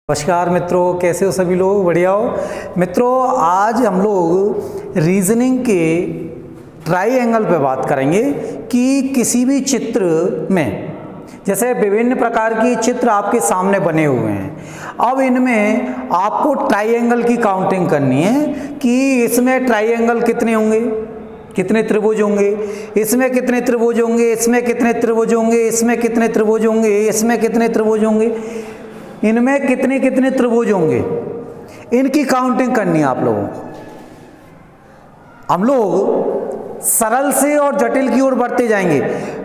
नमस्कार मित्रों, कैसे हो सभी लोग? बढ़िया हो मित्रों। आज हम लोग रीजनिंग के ट्राइएंगल पे बात करेंगे कि किसी भी चित्र में, जैसे विभिन्न प्रकार की चित्र आपके सामने बने हुए हैं, अब इनमें आपको ट्राइएंगल की काउंटिंग करनी है कि इसमें ट्राइएंगल कितने होंगे, कितने त्रिभुज होंगे, इसमें कितने त्रिभुज होंगे, इसमें कितने त्रिभुज होंगे, इसमें कितने त्रिभुज होंगे, इसमें कितने त्रिभुज होंगे, इनमें कितने कितने त्रिभुज होंगे, इनकी काउंटिंग करनी है आप लोगों को। हम लोग सरल से और जटिल की ओर बढ़ते जाएंगे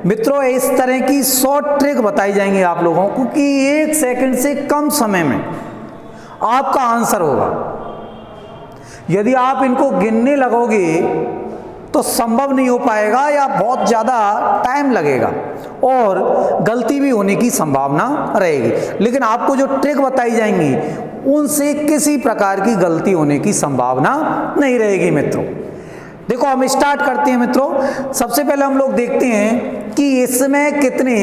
मित्रों। इस तरह की शॉर्ट ट्रिक बताई जाएंगी आप लोगों को कि 1 सेकंड से कम समय में आपका आंसर होगा। यदि आप इनको गिनने लगोगे तो संभव नहीं हो पाएगा या बहुत ज़्यादा टाइम लगेगा और गलती भी होने की संभावना रहेगी। लेकिन आपको जो ट्रिक बताई जाएंगी उनसे किसी प्रकार की गलती होने की संभावना नहीं रहेगी मित्रों। देखो, हम स्टार्ट करते हैं मित्रों। सबसे पहले हम लोग देखते हैं कि इसमें कितने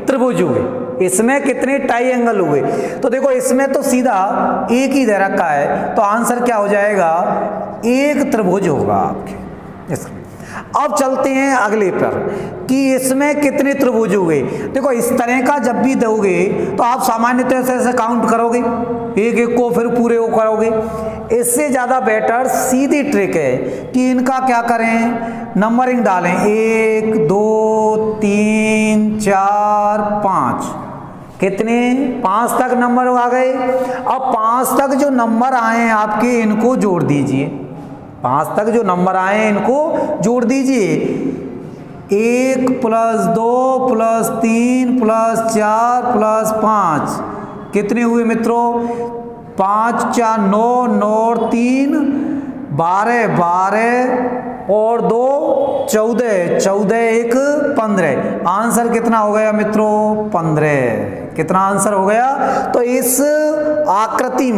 त्रिभुज हुए, इसमें कितने ट्राइएंगल हुए। तो देखो, इसमें तो सीधा एक ही दे रखा है, तो आंसर क्या हो जाएगा, एक त्रिभुज होगा आपके। अब चलते हैं अगले पर कि इसमें कितने त्रिभुज हुए। देखो, इस तरह का जब भी दोगे तो आप सामान्यतः ऐसे काउंट करोगे, एक एक को फिर पूरे को करोगे। इससे ज़्यादा बेटर सीधी ट्रिक है कि इनका क्या करें, नंबरिंग डालें, 1 2 3 4 5, कितने, 5 तक नंबर आ गए। अब 5 तक जो नंबर आए हैं आपके, इनको जोड़ दीजिए। 5 तक जो नंबर आए हैं इनको जोड़ दीजिए। 1 + 2 + 3 + 4 + 5 कितने हुए मित्रों, 5 4 9, 9 और 3 12, 12 और 2 14, 14 1 15। आंसर कितना हो गया मित्रों, 15। कितना आंसर हो गया? तो इस आकृति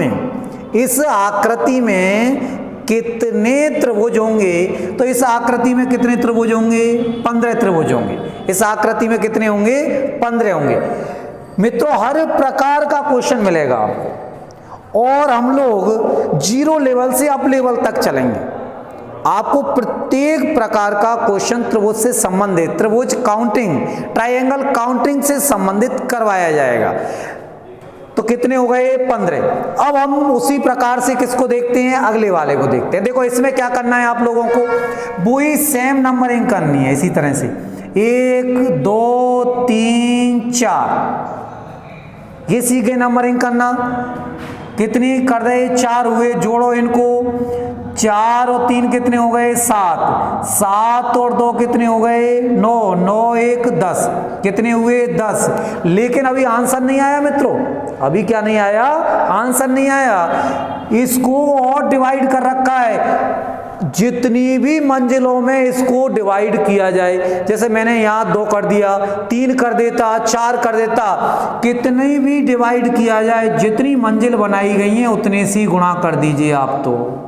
में कितने त्रिभुज होंगे, तो इस आकृति में कितने त्रिभुज होंगे, 15 त्रिभुज होंगे। इस आकृति में कितने होंगे, 15 होंगे मित्रों। हर प्रकार का क्वेश्चन मिलेगा आपको और हम लोग 0 लेवल से अप लेवल तक चलेंगे। आपको प्रत्येक प्रकार का क्वेश्चन त्रिभुज से संबंधित, त्रिभुज काउंटिंग, ट्राइएंगल काउंटिंग से संबंधित करवाया जाएगा। तो कितने हो गए, 15। अब हम उसी प्रकार से किसको देखते हैं, अगले वाले को देखते हैं। देखो, इसमें क्या करना है आप लोगों को, वही सेम नंबरिंग करनी है इसी तरह से। 1 2 3 4 ये सीखे नंबरिंग करना। कितनी कर रहे, 4 हुए, जोड़ो इनको। 4 और 3 कितने हो गए, 7, 7 और 2 कितने हो गए, 9, 9 1 10, कितने हुए, 10। लेकिन अभी आंसर नहीं आया मित्रों, अभी क्या नहीं आया, आंसर नहीं आया। इसको और डिवाइड कर रखा है, जितनी भी मंजिलों में इसको डिवाइड किया जाए। जैसे मैंने यहाँ 2 कर दिया, 3 कर देता, 4 कर देता, कितनी भी डिवाइड किया जाए, जितनी मंजिल बनाई गई है उतने सी गुणा कर दीजिए आप। तो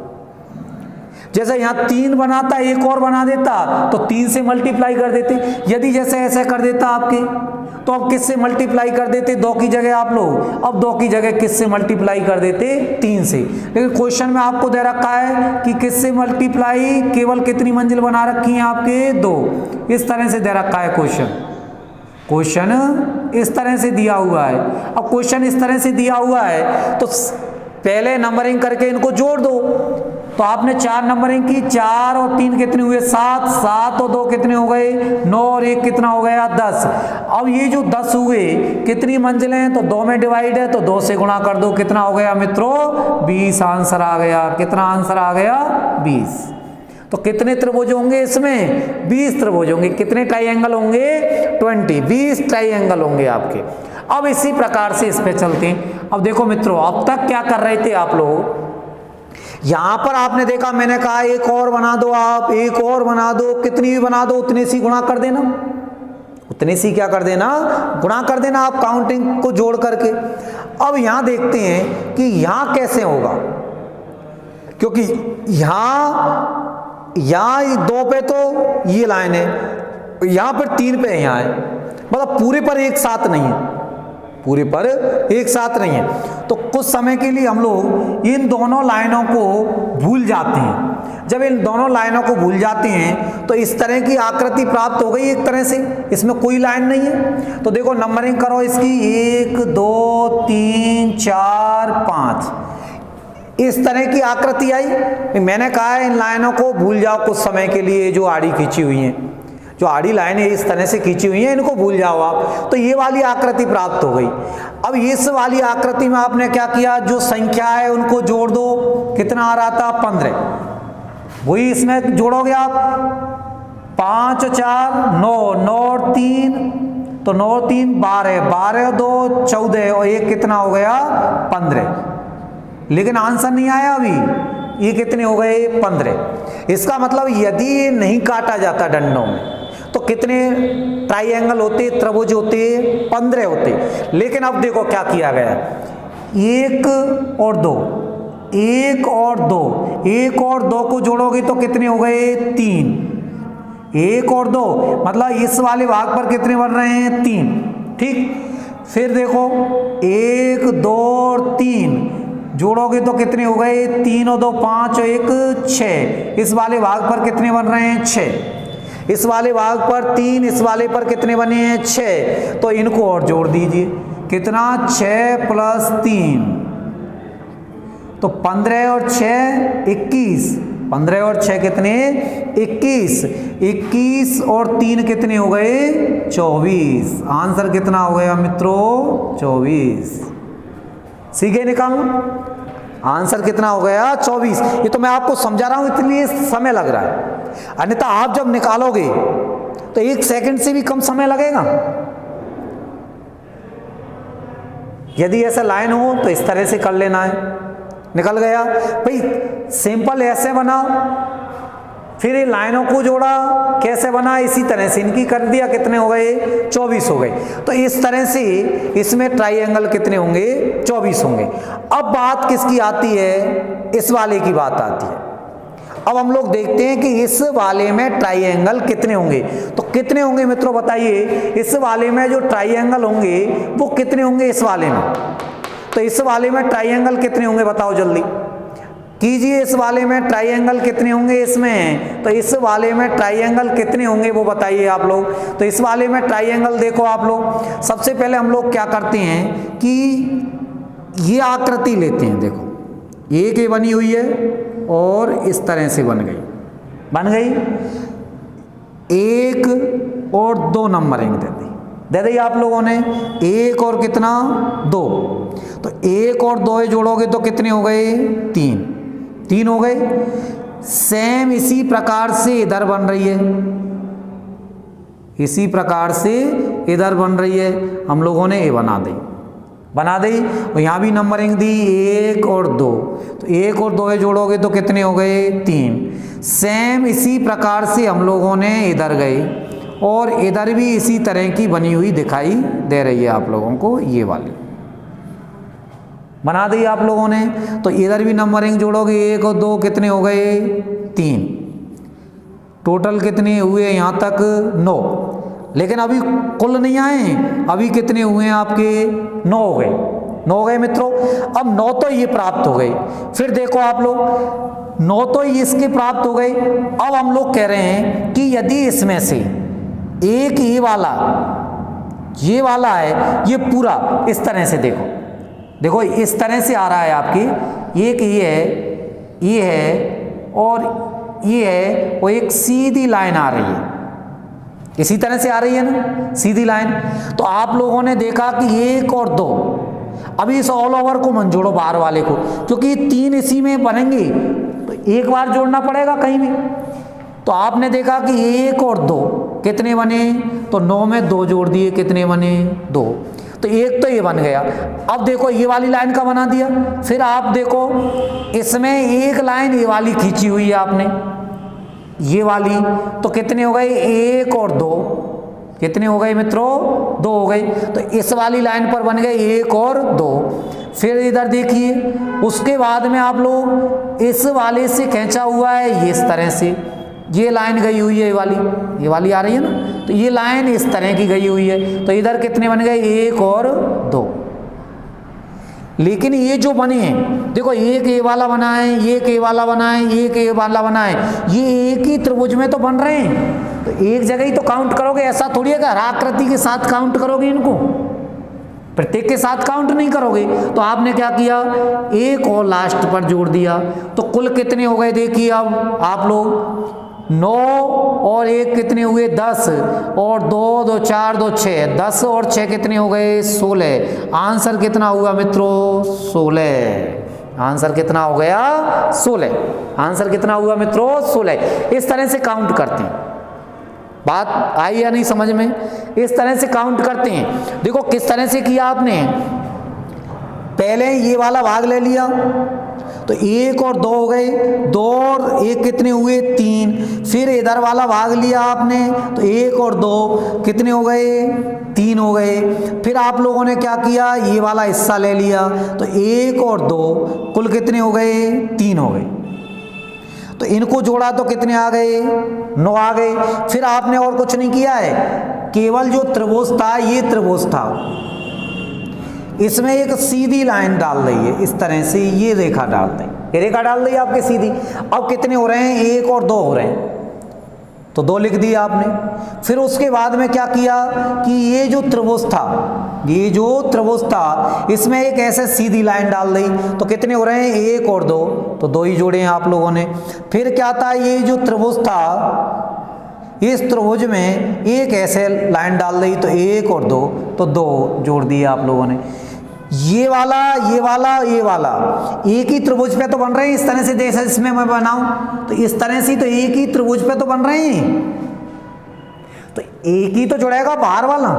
जैसे यहाँ 3 बनाता, एक और बना देता तो 3 से मल्टीप्लाई कर देते। यदि जैसे ऐसे कर देता आपके, तो अब किससे मल्टीप्लाई कर देते, 2 की जगह आप लोग, अब 2 की जगह किससे मल्टीप्लाई कर देते, 3 से। लेकिन क्वेश्चन में आपको दे रखा है कि किससे मल्टीप्लाई, केवल कितनी मंजिल बना रखी है आपके, 2। इस तरह से दे रखा है क्वेश्चन इस तरह से दिया हुआ है। अब क्वेश्चन इस तरह से दिया हुआ है तो पहले नंबरिंग करके इनको जोड़ दो। तो आपने 4 नंबरिंग की, 4 और 3 कितने हुए, 7, 7 और 2 कितने हो गए, 9 और 1 कितना हो गया, 10। अब ये जो 10 हुए, कितनी मंजिलें हैं, तो 2 में डिवाइड है तो 2 से गुणा कर दो, कितना हो गया मित्रों, 20। आंसर आ गया। कितना आंसर आ गया, 20। तो कितने त्रिभुज होंगे इसमें, 20 त्रिभुज होंगे। कितने ट्राइएंगल होंगे, 20 ट्राइएंगल होंगे आपके। अब इसी प्रकार से इस पे चलते हैं। अब देखो मित्रों, अब तक क्या कर रहे थे आप लोग, यहां पर आपने देखा, मैंने कहा एक और बना दो, आप एक और बना दो, कितनी भी बना दो, उतने सी गुणा कर देना, उतने सी क्या कर देना, गुणा कर देना आप काउंटिंग को जोड़ करके। अब यहां देखते हैं कि यहां कैसे होगा, क्योंकि यहां 2 पे तो ये लाइन है, यहां पर 3 पे यहाँ है, मतलब पूरे पर एक साथ नहीं है, पूरे पर एक साथ नहीं है। तो कुछ समय के लिए हम लोग इन दोनों लाइनों को भूल जाते हैं। जब इन दोनों लाइनों को भूल जाते हैं तो इस तरह की आकृति प्राप्त हो गई एक तरह से, इसमें कोई लाइन नहीं है। तो देखो नंबरिंग करो इसकी, 1 2 3 4 5, इस तरह की आकृति आई। मैंने कहा है इन लाइनों को भूल जाओ कुछ समय के लिए, जो आड़ी खींची हुई हैं, जो आड़ी लाइनें इस तरह से खींची हुई हैं, इनको भूल जाओ आप। तो ये वाली आकृति प्राप्त हो गई। अब इस वाली आकृति में आपने क्या किया, जो संख्या है उनको जोड़ दो। कितना आ रहा था, 15, वही इसमें जोड़ोगे आप। 5 और 4 9, 9 और 3, तो 9 और 3 12, 12 और 2 14 और 1 कितना हो गया, 15। लेकिन आंसर नहीं आया अभी, ये कितने हो गए, 15। इसका मतलब यदि ये नहीं काटा जाता डंडों में तो कितने ट्राइएंगल होते, त्रिभुज होते, 15 होते। लेकिन अब देखो क्या किया गया, 1 और 2, 1 और 2, 1 और 2 को जोड़ोगे तो कितने हो गए, 3। 1 और 2 मतलब इस वाले भाग पर कितने बन रहे हैं, 3। ठीक, फिर देखो 1 2 और 3 जोड़ोगे तो कितने हो गए, 3 और 2 5 और 1 6। इस वाले भाग पर कितने बन रहे हैं, 6। इस वाले भाग पर 3, इस वाले पर कितने बने हैं, 6। तो इनको और जोड़ दीजिए, कितना, 6 + 3, तो 15 और 6 21। 15 और 6 कितने, 21। 21 और 3 कितने हो गए, 24। आंसर कितना हो गया मित्रों, 24। सीखे निकालना, आंसर कितना हो गया, 24। ये तो मैं आपको समझा रहा हूं इसलिए समय लग रहा है, अन्यथा आप जब निकालोगे तो 1 सेकंड से भी कम समय लगेगा। यदि ऐसा लाइन हो तो इस तरह से कर लेना है, निकल गया भाई। सिंपल ऐसे बनाओ, फिर ये लाइनों को जोड़ा, कैसे बना, इसी तरह से इनकी कर दिया, कितने हो गए, 24 हो गए। तो इस तरह से इसमें ट्राइएंगल कितने होंगे, 24 होंगे। अब बात किसकी आती है, इस वाले की बात आती है। अब हम लोग देखते हैं कि इस वाले में ट्राइएंगल कितने होंगे। तो कितने होंगे मित्रों बताइए, इस वाले में जो ट्राइएंगल होंगे वो कितने होंगे इस वाले में। तो इस वाले में ट्राइएंगल कितने होंगे बताओ जल्दी कीजिए, इस वाले में ट्राइएंगल कितने होंगे इसमें। तो इस वाले में ट्राइएंगल कितने होंगे वो बताइए आप लोग। तो इस वाले में ट्राइएंगल देखो आप लोग, सबसे पहले हम लोग क्या करते हैं कि ये आकृति लेते हैं। देखो एक ये बनी हुई है और इस तरह से बन गई 1 और 2 नंबरिंग दे दी आप लोगों ने, 1 और कितना, 2। तो 1 और 2 जोड़ोगे तो कितने हो गए, 3 हो गए। सेम इसी प्रकार से इधर बन रही है, इसी प्रकार से इधर बन रही है। हम लोगों ने ये बना दी और यहाँ भी नंबरिंग दी 1 और 2। तो 1 और 2 जोड़ोगे तो कितने हो गए, 3। सेम इसी प्रकार से हम लोगों ने इधर गए और इधर भी इसी तरह की बनी हुई दिखाई दे रही है आप लोगों को, ये वाली बना दी आप लोगों ने। तो इधर भी नंबरिंग जोड़ोगे 1 और 2 कितने हो गए, 3। टोटल कितने हुए यहाँ तक, 9। लेकिन अभी कुल नहीं आए, अभी कितने हुए हैं आपके, 9 हो गए मित्रों। अब 9 तो ये प्राप्त हो गए। फिर देखो आप लोग 9 तो इसके प्राप्त हो गए। अब हम लोग कह रहे हैं कि यदि इसमें से एक ये वाला है, ये पूरा इस तरह से देखो इस तरह से आ रहा है आपकी, एक ये है और ये है, वो एक सीधी लाइन आ रही है, इसी तरह से आ रही है ना सीधी लाइन। तो आप लोगों ने देखा कि 1 और 2, अभी इस ऑल ओवर को मन जोड़ो बाहर वाले को, क्योंकि 3 इसी में बनेंगे तो एक बार जोड़ना पड़ेगा कहीं भी। तो आपने देखा कि 1 और 2 कितने बने, तो 9 में 2 जोड़ दिए, कितने बने, 2। तो एक तो ये बन गया। अब देखो ये वाली लाइन का बना दिया। फिर आप देखो इसमें एक लाइन ये वाली खींची हुई है आपने, ये वाली, तो कितने हो गए, 1 और 2, कितने हो गए मित्रों, 2 हो गए। तो इस वाली लाइन पर बन गए 1 और 2। फिर इधर देखिए, उसके बाद में आप लोग इस वाले से खींचा हुआ है ये इस तरह से, ये लाइन गई हुई है, ये वाली आ रही है ना, तो ये लाइन इस तरह की गई हुई है। तो इधर कितने बन गए, 1 और 2। लेकिन ये जो बने हैं, देखो एक ए वाला बना है, एक ए वाला बना है, एक ए वाला बना है, ये एक ही त्रिभुज में तो बन रहे हैं, तो एक जगह ही तो काउंट करोगे। ऐसा थोड़ी है कि हर आकृति के साथ काउंट करोगे, इनको प्रत्येक के साथ काउंट नहीं करोगे। तो आपने क्या किया, एक और लास्ट पर जोड़ दिया, तो कुल कितने हो गए देखिए अब आप लोग, 9 और 1 कितने हुए 10, और 2 2 4 2 6, 10 और 6 कितने हो गए 16। आंसर कितना हुआ मित्रों 16। आंसर कितना हो गया 16। आंसर कितना हुआ मित्रों 16। इस तरह से काउंट करते हैं। बात आई या नहीं समझ में? इस तरह से काउंट करते हैं। देखो किस तरह से किया आपने, पहले ये वाला भाग ले लिया, तो 1 और 2 हो गए, 2 और 1 कितने हुए 3। फिर इधर वाला भाग लिया आपने, तो 1 और 2 कितने हो गए 3 हो गए। फिर आप लोगों ने क्या किया, ये वाला हिस्सा ले लिया, तो 1 और 2 कुल कितने हो गए 3 हो गए। तो इनको जोड़ा तो कितने आ गए 9 आ गए। फिर आपने और कुछ नहीं किया है, केवल जो त्रिभुज था, ये त्रिभुज था, इसमें एक सीधी लाइन डाल रही है, इस तरह से ये रेखा डाल दी, ये रेखा डाल दी आपके सीधी। अब कितने हो रहे हैं 1 और 2 हो रहे हैं, तो 2 लिख दिया आपने। फिर उसके बाद में क्या किया कि ये जो त्रिभुज था, ये जो त्रिभुज था, इसमें एक ऐसे सीधी लाइन डाल दी, तो कितने हो रहे हैं 1 और 2, तो 2 ही जोड़े हैं आप लोगों ने। फिर क्या था, ये जो त्रिभुज था, इस त्रिभुज में एक ऐसे लाइन डाल दी, तो 1 और 2, तो 2 जोड़ दिए आप लोगों ने। ये वाला, ये वाला, ये वाला एक ही त्रिभुज पे तो बन रहे हैं, इस तरह से जैसे इसमें मैं बनाऊं, तो इस तरह से तो एक ही त्रिभुज पे तो बन रहे हैं, तो एक ही तो जोड़ेगा बाहर वाला,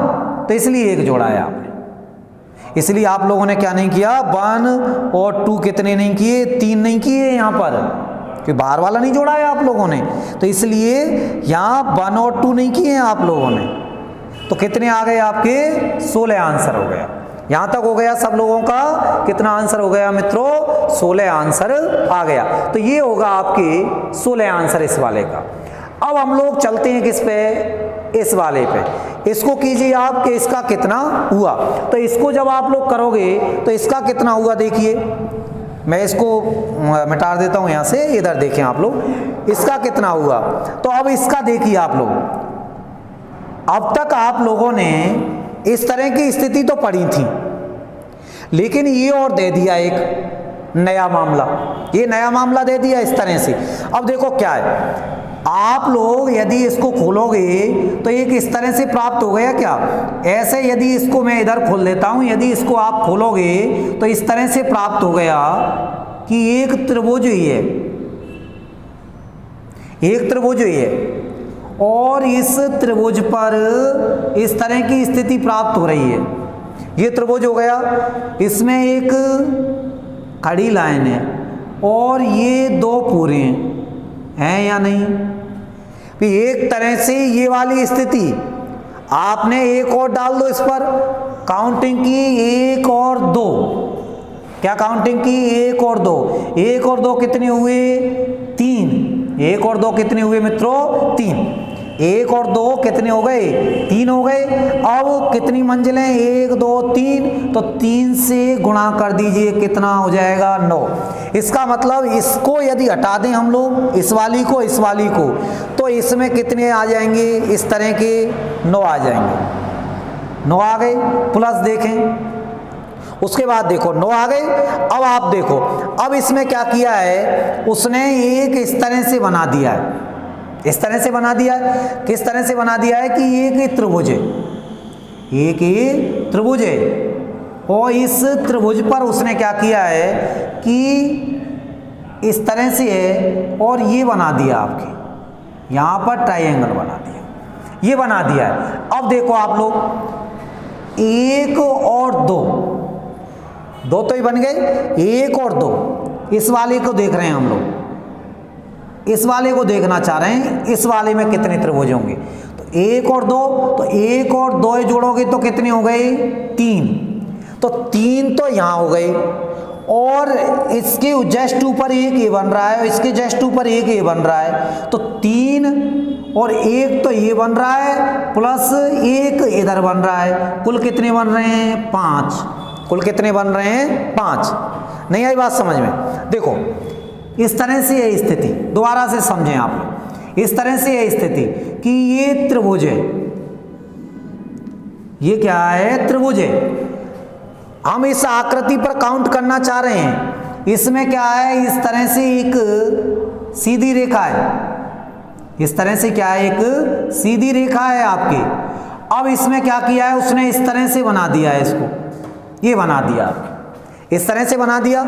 तो इसलिए 1 जोड़ा है आपने। इसलिए आप लोगों ने क्या नहीं किया, 1 और 2 कितने नहीं किए 3 नहीं किए यहाँ पर, कि बाहर वाला नहीं जोड़ा है आप लोगों ने, तो इसलिए यहाँ 1 और 2 नहीं किए हैं आप लोगों ने। तो कितने आ गए आपके 16 आंसर हो गया। यहाँ तक हो गया सब लोगों का, कितना आंसर हो गया मित्रों 16 आंसर आ गया। तो ये होगा आपके 16 आंसर इस वाले का। अब हम लोग चलते हैं किस पे, इस वाले पे। इसको कीजिए आप कि इसका कितना हुआ, तो इसको जब आप लोग करोगे तो इसका कितना हुआ देखिए, मैं इसको मिटा देता हूँ यहाँ से, इधर देखें आप लोग इसका कितना हुआ। तो अब इसका देखिए आप लोग, अब तक आप लोगों ने इस तरह की स्थिति तो पड़ी थी, लेकिन ये और दे दिया एक नया मामला, ये नया मामला दे दिया इस तरह से। अब देखो क्या है, आप लोग यदि इसको खोलोगे तो एक इस तरह से प्राप्त हो गया क्या, ऐसे यदि इसको मैं इधर खोल देता हूं, यदि इसको आप खोलोगे तो इस तरह से प्राप्त हो गया कि एक त्रिभुज ही है, एक त्रिभुज ही है, और इस त्रिभुज पर इस तरह की स्थिति प्राप्त हो रही है। ये त्रिभुज हो गया, इसमें एक खड़ी लाइन है और ये 2 पूरे हैं या नहीं। एक तरह से ये वाली स्थिति आपने एक और डाल दो इस पर, काउंटिंग की 1 और 2, क्या काउंटिंग की 1 और 2, 1 और 2 कितने हुए 3, 1 और 2 कितने हुए मित्रों 3, 1 और 2 कितने हो गए 3 हो गए। अब कितनी मंजिलें 1 2 3, तो 3 से गुणा कर दीजिए, कितना हो जाएगा 9। इसका मतलब इसको यदि हटा दें हम लोग, इस वाली को इस वाली को, तो इसमें कितने आ जाएंगे, इस तरह के 9 आ जाएंगे, 9 आ गए। प्लस देखें, उसके बाद देखो 9 आ गए। अब आप देखो, अब इसमें क्या किया है, उसने एक इस तरह से बना दिया है, इस तरह से बना दिया है। किस तरह से बना दिया है कि एक ही त्रिभुज है, एक ही त्रिभुज है, और इस त्रिभुज पर उसने क्या किया है कि इस तरह से है, और ये बना दिया आपके यहाँ पर ट्रायंगल बना दिया, ये बना दिया है। अब देखो आप लोग 1 और 2, 2 तो ही बन गए, 1 और 2, इस वाले को देख रहे हैं हम लोग, इस वाले को देखना चाह रहे हैं, इस वाले में कितने त्रिभुज होंगे। तो 1 और 2, तो 1 और 2 जोड़ोगे तो कितने हो गए 3, तो 3 तो यहाँ हो गए, और इसके जस्ट ऊपर एक ये बन रहा है, इसके जस्ट ऊपर एक ये बन रहा है, तो 3 और 1 तो ये बन रहा है, प्लस 1 इधर बन रहा है, कुल कितने बन रहे हैं 5। कुल कितने बन रहे हैं 5। नहीं आई बात समझ में? देखो इस तरह से है स्थिति, दोबारा से समझें आप। इस तरह से है स्थिति कि ये त्रिभुज है, ये क्या है? त्रिभुज है। हम इस आकृति पर काउंट करना चाह रहे हैं। इसमें क्या है? इस तरह से एक सीधी रेखा है, इस तरह से क्या है? एक सीधी रेखा है आपकी। अब इसमें क्या किया है उसने? इस तरह से बना दिया है इसको, ये बना दिया, इस तरह से बना दिया।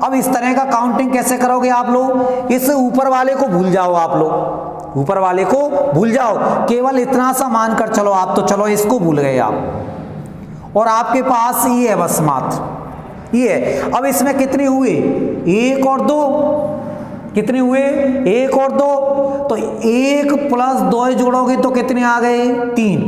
अब इस तरह का काउंटिंग कैसे करोगे आप लोग? इस ऊपर वाले को भूल जाओ, आप लोग ऊपर वाले को भूल जाओ, केवल इतना सा मानकर चलो आप। तो चलो इसको भूल गए आप, और आपके पास ये है बस मात्र ये है। अब इसमें कितने हुए? 1 और 2, कितने हुए? 1 और 2। तो 1 + 2 जोड़ोगे तो कितने आ गए? 3।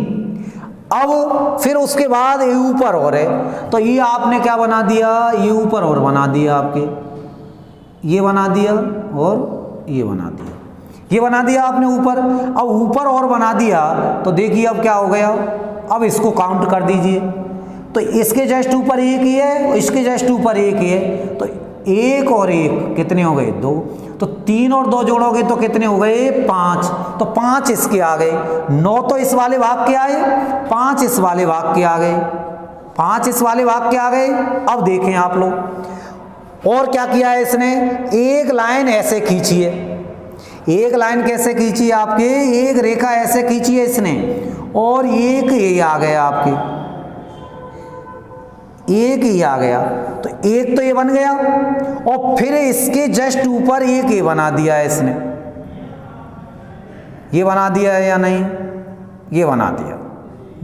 अब फिर उसके बाद ये ऊपर और है, तो ये आपने क्या बना दिया? ये ऊपर और बना दिया आपके, ये बना दिया और ये बना दिया, ये बना दिया आपने ऊपर। अब ऊपर और बना दिया तो देखिए अब क्या हो गया। अब इसको काउंट कर दीजिए, तो इसके जस्ट ऊपर 1 ही है, इसके जस्ट ऊपर 1 ही है, तो 1 और 1 कितने हो गए? 2। तो 3 और 2 जोड़ोगे तो कितने हो गए? 5। तो 5 इसके आ गए, 9 तो इस वाले भाग के आए, 5 इस वाले भाग के आ गए, 5 इस वाले भाग के आ गए। अब देखें आप लोग और क्या किया है इसने? एक लाइन ऐसे खींची है, एक लाइन कैसे खींची है आपके? एक रेखा ऐसे खींची है इसने, और एक ये आ गया आपके, एक ही आ गया। तो एक तो ये बन गया, और फिर इसके जस्ट ऊपर एक ये बना दिया है इसने, ये बना दिया है या नहीं? ये बना दिया,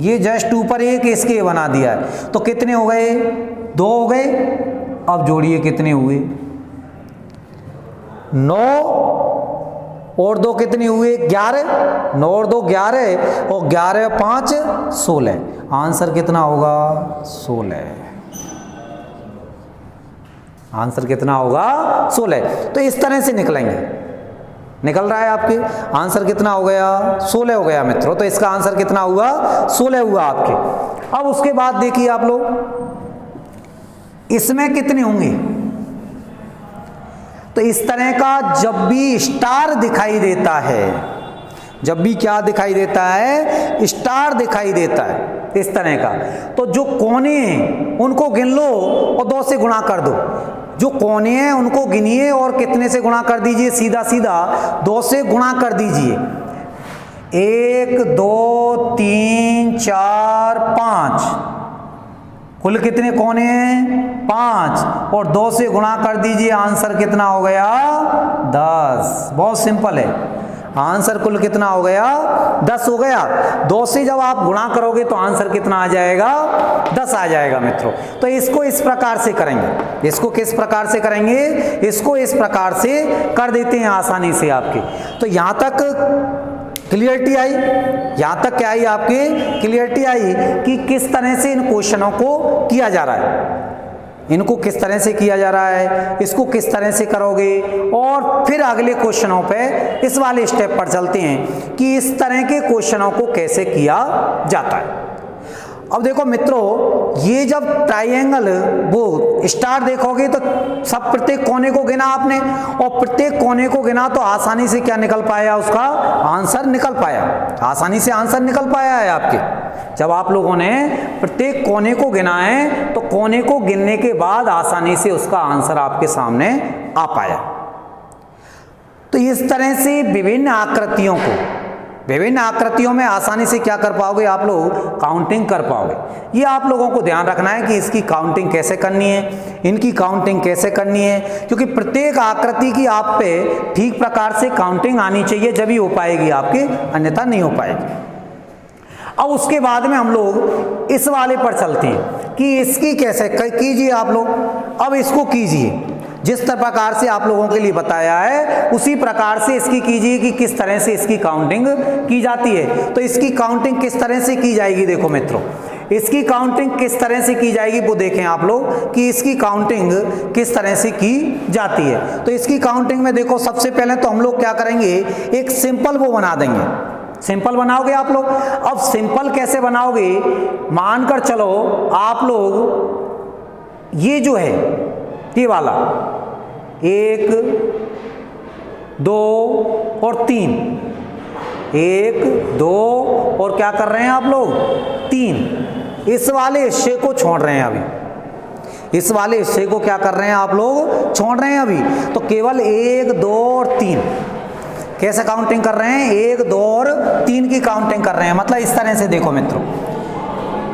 ये जस्ट ऊपर एक इसके बना दिया है। तो कितने हो गए? 2 हो गए। अब जोड़िए कितने हुए? 9 और 2 कितने हुए? 11। 9 और 2 11, और 11 और 5 16। आंसर कितना होगा? 16। आंसर कितना होगा? 16। तो इस तरह से निकलेंगे, निकल रहा है आपके। आंसर कितना हो गया? 16 हो गया मित्रों। तो इसका आंसर कितना हुआ? 16 हुआ आपके। अब उसके बाद देखिए आप लोग, इसमें कितने होंगे? तो इस तरह का जब भी स्टार दिखाई देता है, जब भी क्या दिखाई देता है? स्टार दिखाई देता है इस तरह का, तो जो कोने हैं उनको गिन लो और 2 से गुणा कर दो। जो कोने हैं उनको गिनिए और कितने से गुणा कर दीजिए? सीधा सीधा 2 से गुणा कर दीजिए। 1 2 3 4 5, कुल कितने कोने हैं? 5, और 2 से गुणा कर दीजिए। आंसर कितना हो गया? 10। बहुत सिंपल है। आंसर कुल कितना हो गया? 10 हो गया। 2 से जब आप गुणा करोगे तो आंसर कितना आ जाएगा? 10 आ जाएगा मित्रों। तो इसको इस प्रकार से करेंगे। इसको किस प्रकार से करेंगे? इसको इस प्रकार से कर देते हैं आसानी से आपके। तो यहां तक क्लियरिटी आई? यहां तक क्या आई आपके? क्लियरिटी आई कि किस तरह से इन क्वेश्चनों को किया जा रहा है, इनको किस तरह से किया जा रहा है, इसको किस तरह से करोगे। और फिर अगले क्वेश्चनों पे इस वाले स्टेप पर चलते हैं कि इस तरह के क्वेश्चनों को कैसे किया जाता है। अब देखो मित्रों, ये जब ट्राइंगल वो स्टार देखोगे तो सब प्रत्येक कोने को गिना आपने, और प्रत्येक कोने को गिना तो आसानी से क्या निकल पाया? उसका आंसर निकल पाया, आसानी से आंसर निकल पाया है आपके। जब आप लोगों ने प्रत्येक कोने को गिना है तो कोने को गिनने के बाद आसानी से उसका आंसर आपके सामने आ पाया। तो इस तरह से विभिन्न आकृतियों को, विभिन्न आकृतियों में आसानी से क्या कर पाओगे आप लोग? काउंटिंग कर पाओगे। ये आप लोगों को ध्यान रखना है कि इसकी काउंटिंग कैसे करनी है, इनकी काउंटिंग कैसे करनी है, क्योंकि प्रत्येक आकृति की आप पे ठीक प्रकार से काउंटिंग आनी चाहिए, जब ही हो पाएगी आपकी, अन्यथा नहीं हो पाएगी। अब उसके बाद में हम लोग इस वाले पर चलते हैं कि इसकी कैसे कीजिए आप लोग। अब इसको कीजिए जिस प्रकार से आप लोगों के लिए बताया है, उसी प्रकार से इसकी कीजिए कि किस तरह से इसकी काउंटिंग की जाती है। तो इसकी काउंटिंग किस तरह से की जाएगी? देखो मित्रों, इसकी काउंटिंग किस तरह से की जाएगी वो देखें आप लोग कि इसकी काउंटिंग किस तरह से की जाती है। तो इसकी काउंटिंग में देखो, सबसे पहले तो हम लोग क्या करेंगे? एक सिंपल वो बना देंगे। सिंपल बनाओगे आप लोग। अब सिंपल कैसे बनाओगे? मानकर चलो आप लोग ये जो है ये वाला 1 2 और 3, 1 2 और क्या कर रहे हैं आप लोग 3, इस वाले हिस्से को छोड़ रहे हैं अभी, इस वाले हिस्से को क्या कर रहे हैं आप लोग छोड़ रहे हैं अभी। तो केवल 1 2 और 3 कैसे काउंटिंग कर रहे हैं, 1 2 और 3 की काउंटिंग कर रहे हैं। मतलब इस तरह से देखो मित्रों,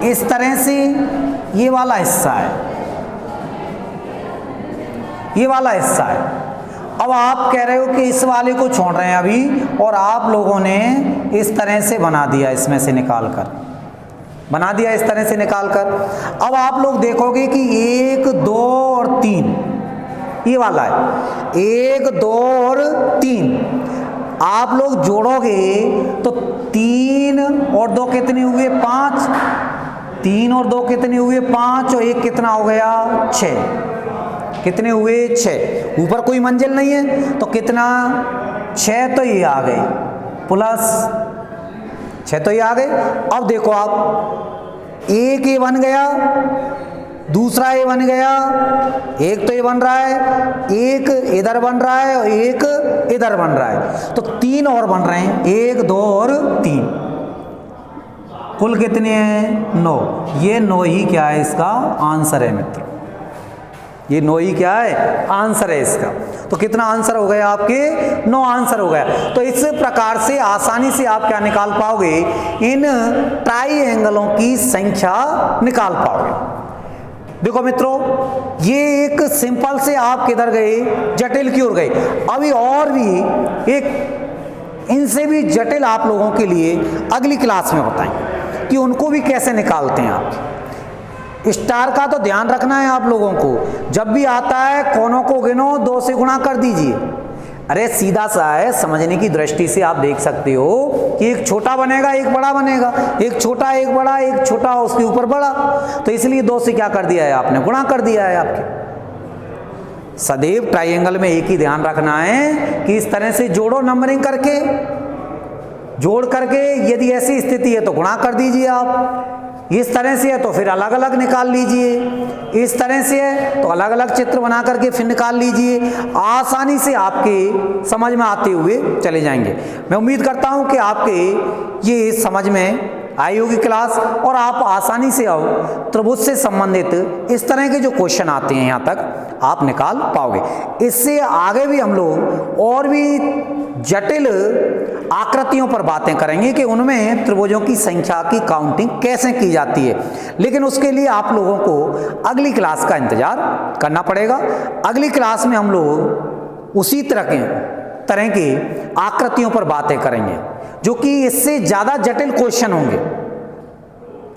इस तरह से ये वाला हिस्सा है, ये वाला हिस्सा है। अब आप कह रहे हो कि इस वाले को छोड़ रहे हैं अभी, और आप लोगों ने इस तरह से बना दिया, इसमें से निकाल कर बना दिया, इस तरह से निकाल कर। अब आप लोग देखोगे कि 1 2 और 3 ये वाला है, 1 2 और 3 आप लोग जोड़ोगे तो 3 और 2 कितने हुए 5, 3 और 2 कितने हुए 5 और 1 कितना हो गया 6, कितने हुए 6। ऊपर कोई मंजिल नहीं है तो कितना 6, तो ये आ गए प्लस 6, तो ये आ गए। अब देखो आप, एक ये बन गया, दूसरा ये बन गया, एक तो ये बन रहा है, एक इधर बन रहा है और एक इधर बन रहा है, तो 3 और बन रहे हैं, 1 2 और 3, कुल कितने हैं 9। ये 9 ही क्या है इसका आंसर है मित्र, ये 9 ही क्या है आंसर है इसका। तो कितना आंसर हो गया आपके 9 आंसर हो गया। तो इस प्रकार से आसानी से आप क्या निकाल पाओगे, इन ट्राइएंगलों की संख्या निकाल पाओगे। देखो मित्रों, ये एक सिंपल से आप किधर गए, जटिल की ओर गए। अभी और भी एक इनसे भी जटिल आप लोगों के लिए अगली क्लास में बताएंगे कि उनको भी कैसे निकालते हैं आप। स्टार का तो ध्यान रखना है आप लोगों को, जब भी आता है कोनों को गिनो, 2 से गुणा कर दीजिए। अरे सीधा सा है, समझने की दृष्टि से आप देख सकते हो कि एक छोटा बनेगा एक बड़ा बनेगा, एक छोटा एक बड़ा, एक छोटा उसके ऊपर बड़ा, तो इसलिए 2 से क्या कर दिया है आपने गुणा कर दिया है आपके। सदैव ट्राइएंगल में एक ही ध्यान रखना है कि इस तरह से जोड़ो, नंबरिंग करके जोड़ करके, यदि ऐसी स्थिति है तो गुणा कर दीजिए आप, इस तरह से है तो फिर अलग अलग निकाल लीजिए, इस तरह से है तो अलग अलग चित्र बना करके फिर निकाल लीजिए। आसानी से आपके समझ में आते हुए चले जाएंगे। मैं उम्मीद करता हूं कि आपके ये समझ में आई होगी क्लास, और आप आसानी से आओ त्रिभुज से संबंधित इस तरह के जो क्वेश्चन आते हैं यहाँ तक आप निकाल पाओगे। इससे आगे भी हम लोग और भी जटिल आकृतियों पर बातें करेंगे कि उनमें त्रिभुजों की संख्या की काउंटिंग कैसे की जाती है, लेकिन उसके लिए आप लोगों को अगली क्लास का इंतजार करना पड़ेगा। अगली क्लास में हम लोग उसी तरह की आकृतियों पर बातें करेंगे जो कि इससे ज्यादा जटिल क्वेश्चन होंगे।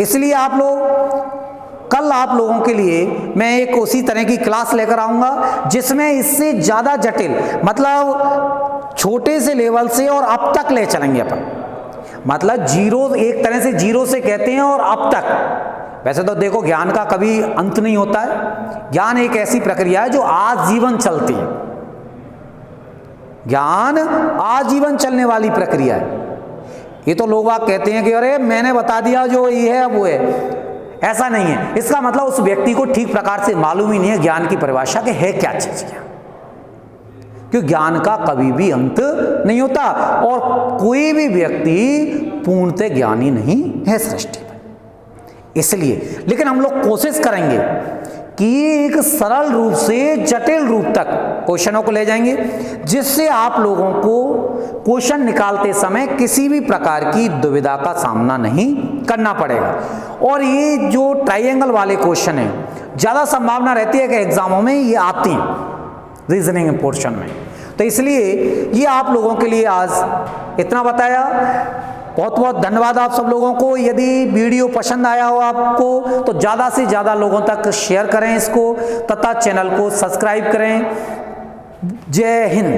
इसलिए आप लोग कल आप लोगों के लिए मैं एक उसी तरह की क्लास लेकर आऊंगा जिसमें इससे ज्यादा जटिल, मतलब छोटे से लेवल से और अब तक ले चलेंगे अपन। मतलब जीरो, एक तरह से जीरो से कहते हैं और अब तक। वैसे तो देखो ज्ञान का कभी अंत नहीं होता है, ज्ञान एक ऐसी प्रक्रिया है जो आजीवन चलती है, ज्ञान आजीवन चलने वाली प्रक्रिया है। ये तो लोग आप कहते हैं कि अरे मैंने बता दिया जो ये है वो है, ऐसा नहीं है। इसका मतलब उस व्यक्ति को ठीक प्रकार से मालूम ही नहीं है ज्ञान की परिभाषा के है क्या चीज क्या, क्योंकि ज्ञान का कभी भी अंत नहीं होता और कोई भी व्यक्ति पूर्णतः ज्ञानी नहीं है सृष्टि में। इसलिए लेकिन हम लोग कोशिश करेंगे कि एक सरल रूप से जटिल रूप तक क्वेश्चनों को ले जाएंगे, जिससे आप लोगों को क्वेश्चन निकालते समय किसी भी प्रकार की दुविधा का सामना नहीं करना पड़ेगा। और ये जो ट्राइएंगल वाले क्वेश्चन है, ज़्यादा संभावना रहती है कि एग्जामों में ये आती हैं रीजनिंग पोर्शन में, तो इसलिए ये आप लोगों के लिए आज इतना बताया। बहुत बहुत धन्यवाद आप सब लोगों को। यदि वीडियो पसंद आया हो आपको तो ज़्यादा से ज़्यादा लोगों तक शेयर करें इसको, तथा चैनल को सब्सक्राइब करें। जय हिंद।